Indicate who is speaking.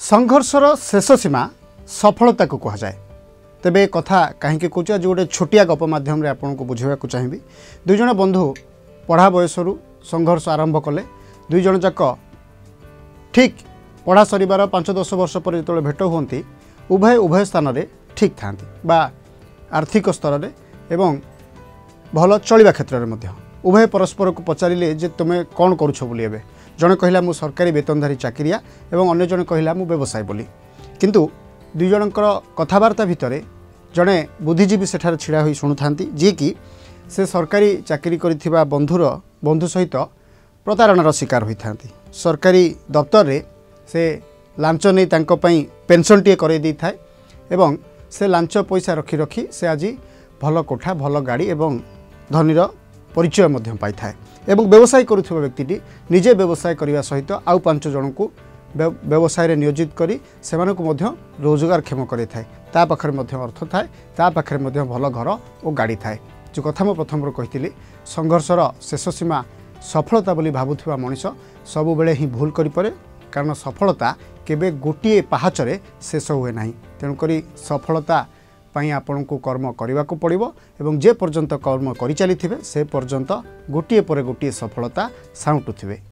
Speaker 1: संघर्षर शेष सीमा सफलता को कह जाए। तेबे कथा कहीं कौच आज गोटे छोटिया गप मध्यम आपन को बुझेबा को चाहिए। दुईज बंधु पढ़ा बयसरू संघर्ष आरंभ कले। दुईज जाक ठीक पढ़ा सरिबार 5-10 वर्ष पर जो भेट होती उभय स्थान में ठीक था बा आर्थिक स्तर में एवं भल चलवा क्षेत्र में उभय परस्पर को पचारे जे तुम्हें कौन करुछ बोली एबे जड़े कहला मु सरकारी वेतनधारी चाकरिया एवं अन्य जड़े कहला मु व्यवसाय बोली। किंतु दुई जनकर कथबार्ता भितर जड़े बुद्धिजीवी सेठार छिड़ा होई शुणुथांती जी कि से सरकारी चाकरी करिथिबा बंधु सहित प्रतारणार शिकार होइथांती। सरकारी दफ्तर रे से लांच नहीं तांको पई पेंशन टे करे दी थाए एवं से लांच पैसा रखी रखी से आज भल कोठा भल गाड़ी एवं धनीर परिचय मध्य पाई थाए एवं व्यवसाय करुवा व्यक्ति निजे व्यवसाय करने सहित आउ 5 जन को व्यवसाय रे नियोजित करी सेमानक मध्य रोजगार क्षेम करे थाए। ता पाखरे मध्य अर्थ थाए, ता पाखरे मध्य भल घर और गाड़ी थाए। जो कथा मो प्रथम कही संघर्षर शेष सीमा सफलता बोली भावुथिबा मनीष सबु बेले ही भूल करि परे। कारण सफलता केबे गोटिए पाहाचरे शेष हुए नाही। तेणुकरी सफलता पाई आपन को कर्म करने को पड़िबो एवं जे पर्यंत कर्म करि चली थिबे से पर्यंत गोटिए परे गोटिए सफलता साउंटुथिबे।